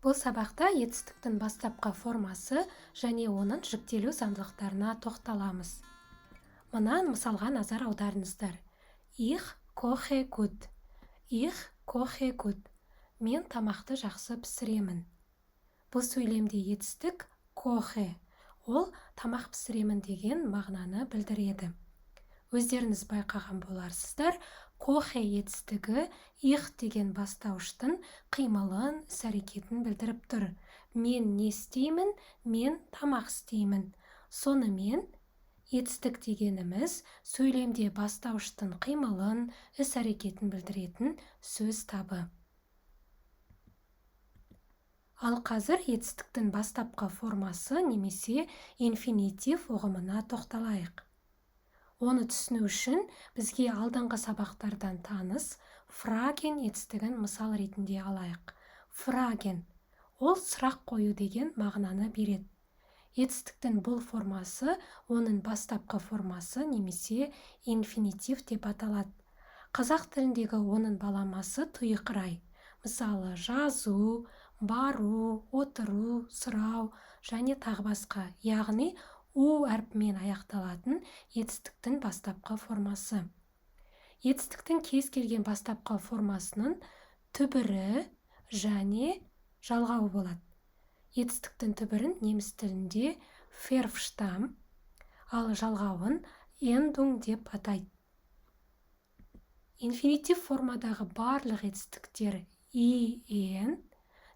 Бұл сабақта етістіктің бастапқы формасы және оның жіктелу заңдылықтарына тоқталамыз. Мына мысалға назар аударыңыздар. Ich koche gut. Ich koche gut. Мен тамақты жақсы пісіремін. Бұл сөйлемде етістік koche. Ол тамақ пісіремін деген мағынаны білдіреді. Өздеріңіз байқаған боларсыздар, koche етістігі ich деген бастауыштың қимылын, іс-әрекетін білдіріп тұр. Мен не істеймін? Мен тамақ істеймін. Сонымен етістік дегеніміз сөйлемде бастауыштың қимылын, іс-әрекетін білдіретін сөз табы. Ал қазір етістіктің бастапқы формасы немесе инфинитив ұғымына тоқталайық. Оны түсіну үшін бізге алдыңғы сабақтардан таныс фраген етістігін мысал ретінде алайық. Фраген – ол сұрақ қою деген мағынаны береді. Етістіктің бұл формасы оның бастапқы формасы немесе инфинитив деп аталады. Қазақ тіліндегі оның баламасы тұйықрай. Мысалы, жазу, бару, отыру, сұрау және тағы басқа. Яғни, у әрпімен аяқталатын етістіктің бастапқы формасы. Етістіктің кез келген бастапқы формасының түбірі және жалғауы болады. Етістіктің түбірін неміс тілінде Verfstamm, ал жалғауын Endung деп атайды. Инфинитив формадағы барлық етістіктер en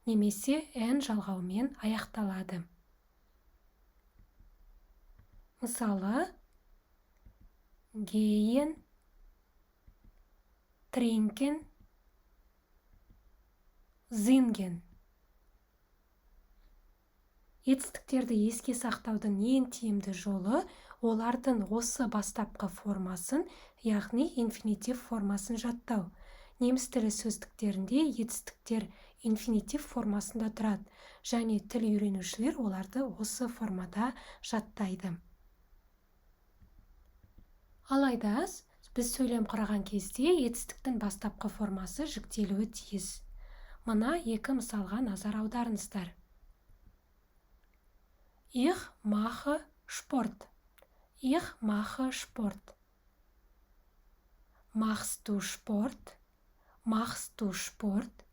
немесе n жалғауымен аяқталады. Мысалы, gehen, trinken, singen. Етістіктерді еске сақтаудың ең тиімді жолы олардың осы бастапқы формасын, яғни инфинитив формасын жаттау. Неміс тілі сөздіктерінде етістіктер инфинитив формасында тұрады, және тіл үйренушілер оларды осы формада жаттайды. Алайда, біз сөйлем құраған кезде етістіктің бастапқы формасы жіктелуі тиіс. Мына екі мысалға назар аударыңыздар. Ich mache Sport. Ich mache Sport. Machst du Sport? Machst du Sport?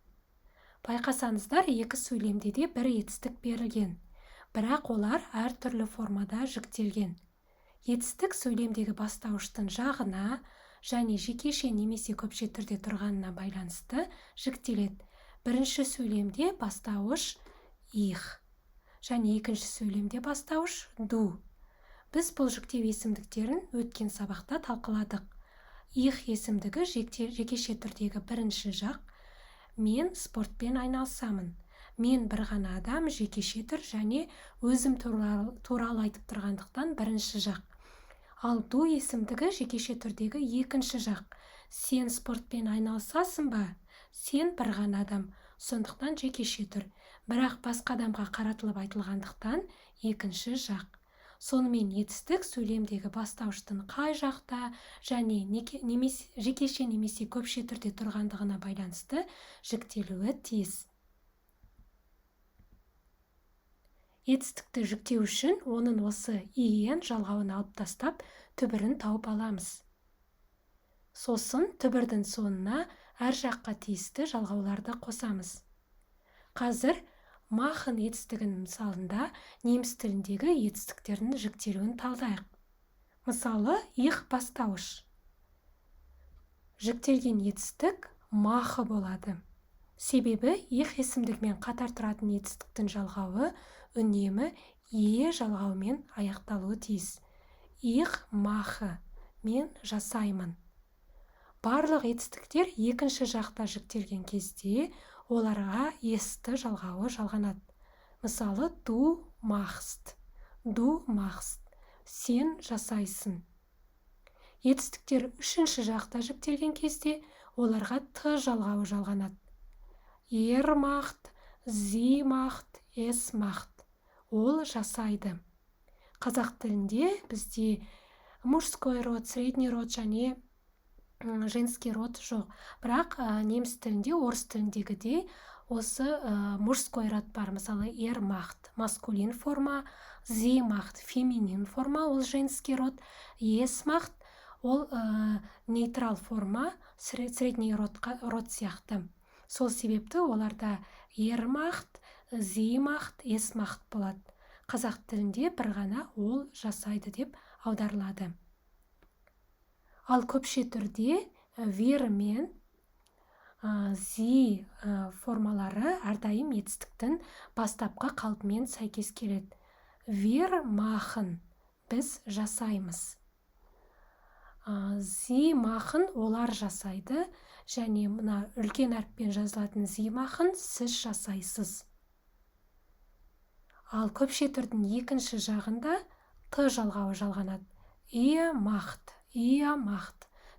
Байқасаңыздар, екі сөйлемде де бір етістік берілген, бірақ олар әртүрлі формада жіктелген. Етістік сөйлемдегі бастауыштың жағына және жекеше немесе көпше түрде тұрғанына байланысты жіктеледі. Бірінші сөйлемде бастауыш ich, және екінші сөйлемде бастауыш du. Біз бұл жіктеу есімдіктерін өткен сабақта талқыладық. Ich есімдігі жекеше түрдегі бірінші жақ. Мен спортпен айналысамын. Мен бір ғана адам, жекеше түр және өзім туралы айтып тұрғандықтан бірінші жақ. Ал ду есімдігі жекеше түрдегі екінші жақ. Сен спортпен айналысасың ба? Сен бір ғана адам, сондықтан жекеше түр. Бірақ басқа адамға қаратылып айтылғандықтан екінші жақ. Сонымен етістік сөйлемдегі бастауыштың қай жақта және жекеше немесе көпше түрде тұрғандығына байланысты жіктелуі тиіс. Етістікті жіктеу үшін оның осы en жалғауын алып тастап, түбірін тауып аламыз. Сосын түбірдің соңына әр жаққа тиісті жалғауларды қосамыз. Қазір machen етістігінің мысалында неміс тіліндегі етістіктердің жіктелуін талдайық. Мысалы, ich бастауыш. Жіктелген етістік mache болады. Себебі ich есімдігімен қатар тұратын етістіктің жалғауы үнемі е жалғауымен аяқталуы тиіс. Ich mache, мен жасаймын. Барлық етістіктер екінші жақта жіктелген кезде оларға есті жалғауы жалғанады. Мысалы, du machst, сен жасайсың. Етістіктер үшінші жақта жіктелген кезде оларға т жалғауы жалғанады. Er macht, sie macht, es macht. Ол жасайды. Қазақ тілінде бізде мужской род, средний род және женский род жоқ. Бірақ неміс тілінде, орыс тіліндегідей осы мужской род бар. Мысалы, macht маскулин форма, sie macht феминин форма, ол женский род, es macht ол нейтрал форма, средний род сияқты. Сол себепті оларда macht, sie macht, es macht болады. Қазақ тілінде бір ғана ол жасайды деп аударылады. Ал көпше түрде wir мен sie формалары әрдайым етістіктің бастапқы қалпымен сәйкес келеді. Wir machen біз жасаймыз. Sie machen олар жасайды, және мына үлкен әріппен жазылатын Sie machen сіз жасайсыз. Ал көпше түрдің екінші жағында т жалғауы жалғанады. Ihr macht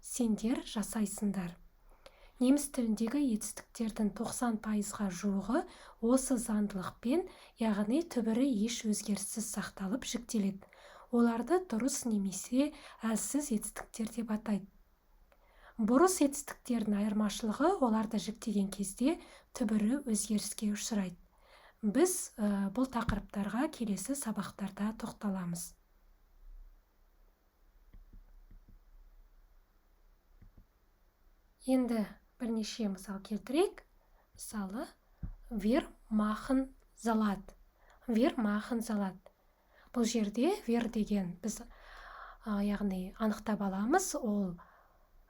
сендер жасайсыңдар. Неміс тіліндегі етістіктердің 90%-ға жуығы осы заңдылықпен, яғни түбірі еш өзгеріссіз сақталып жіктеледі. Оларды дұрыс немесе әлсіз етістіктер деп атайды. Бұрыс етістіктердің айырмашылығы оларды жіктеген кезде түбірі өзгеріске ұшырайды. Біз бұл тақырыптарға келесі сабақтарда тоқталамыз. Енді бірнеше мысал келтірейік. Мысалы, wir machen Salat. Бұл жерде wir деген біз яғни анықтап аламыз, ол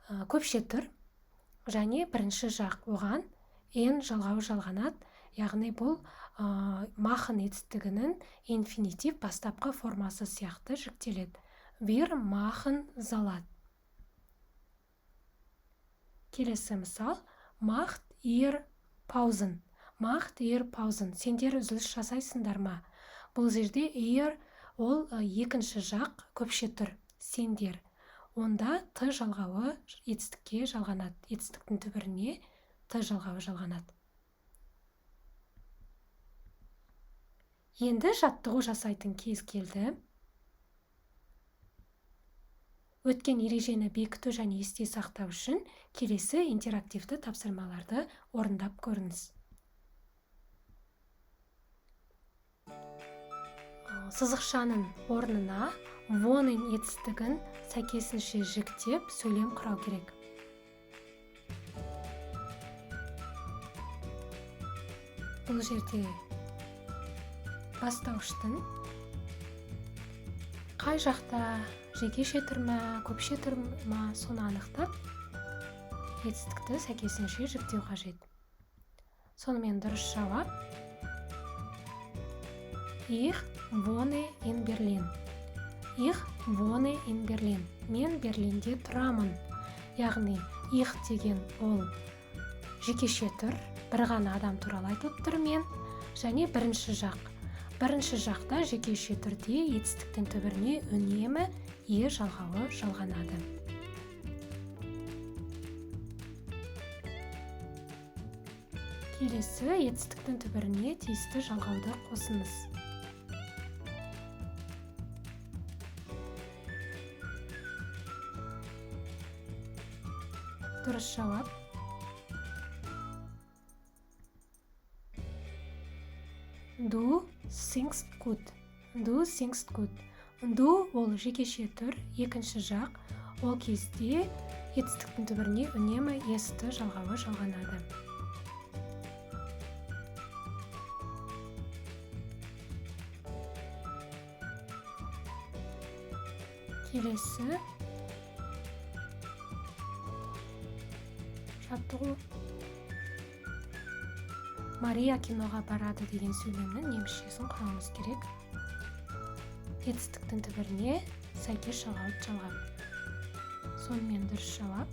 көпше түр, және бірінші жақ оған en жалғауы жалғанады, яғни бұл machen етістігінің инфинитив бастапқы формасы сияқты жіктеледі. Wir machen Salat. Келесі мысал, macht ihr Pausen. Сендер үзіліс жасайсыңдар ма? Бұл жерде ihr ол екінші жақ көпше түр, сендер. Онда т жалғауы етістікке жалғанады. Етістіктің түбіріне т жалғауы жалғанады. Енді жаттығу жасайтын кез келді. Өткен ережені бекіту және есте сақтау үшін келесі интерактивті тапсырмаларды орындап көріңіз. Сызықшаның орнына wohnen етістігін сәйкесінше жіктеп сөйлем құрау керек. Бұл жерде бастауыштың қай жақта жекеше түр ме, көпше түр ме, соны анықтап, етістікті сәйкесінше жіктеу қажет. Сонымен дұрыс жауап: Ich wohne in Berlin. Мен Берлинде тұрамын. Яғни, ich деген ол жекеше түр, бір ғана адам туралы айтылып тұр мен, және бірінші жақ. Бірінші жақта жекеше түрде етістіктің түбіріне үнемі е жалғауы жалғанады. Келесі етістіктің түбіріне тиісті жалғауды қосыңыз. Дұрыс жауап: Du singst gut. Du ол жекеше түр, екінші жақ, ол кезде етістіктің түбіріне үнемі есті жалғауы жалғанады. Келесі жаттығу. Мария киноға барады деген сөйлемнің немісшесін құрамыз керек. Етістіктің түбіріне сәйкес жалғауды жалғап. Сонымен дұрыс жауап: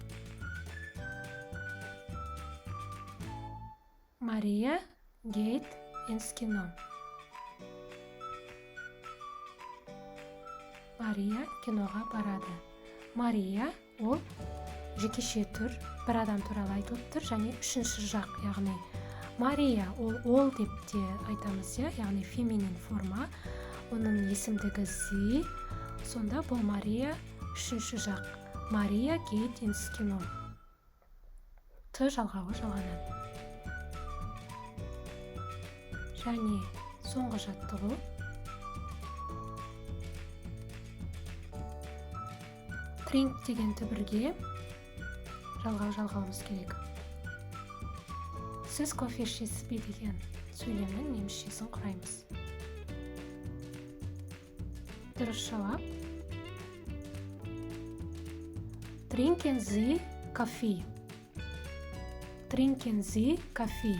Мария geht ins Kino. Мария киноға барады. Мария ол жекеше түр, бір адам туралы айтылып тұр, және үшінші жақ, яғни Мария ол деп те айтамыз, яғни феминин форма, оның есімдігі зи, сонда бұл Мария үшінші жақ. Мария geht ins Kino. Т жалғауы жалғанады. және соңғы жаттығу. Trink деген түбірге жалғауымыз керек. Сіз кофе ішесіз бе деген сөйлемнің немісшесін құраймыз. Дұрыс жауап. Trinken Sie Kaffee. Trinken Sie Kaffee.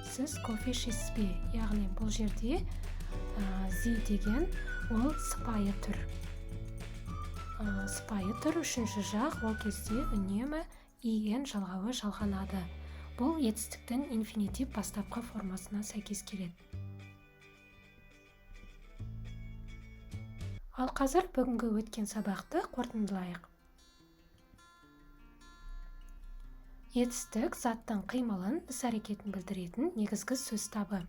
Сіз кофе ішесіз бе? Яғни бұл жерде Sie деген ол сыпайы түр. Сыпайы түр үшінші жақ, ол кезде үнемі en жалғауы жалғанады. Бұл етістіктің инфинитив бастапқы формасына сәйкес келеді. Ал қазір бүгінгі өткен сабақты қорытындылайық. Етістік заттың қимылын, іс-әрекетін білдіретін негізгі сөз табы.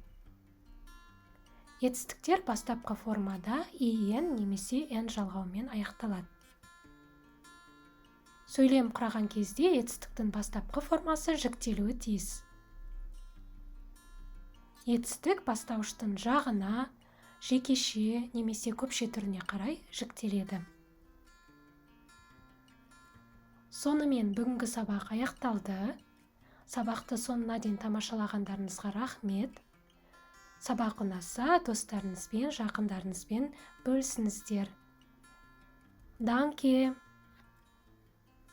Етістіктер бастапқы формада en немесе n жалғаумен аяқталады. Сөйлем құраған кезде етістіктің бастапқы формасы жіктелуі тиіс. Етістік бастауыштың жағына, жекеше немесе көпше түріне қарай жіктеледі. Сонымен бүгінгі сабақ аяқталды. Сабақты соңына дейін тамашалағандарыңызға рахмет. Сабақ ұнаса, достарыңызбен, жақындарыңызбен бөлісіңіздер. Данке!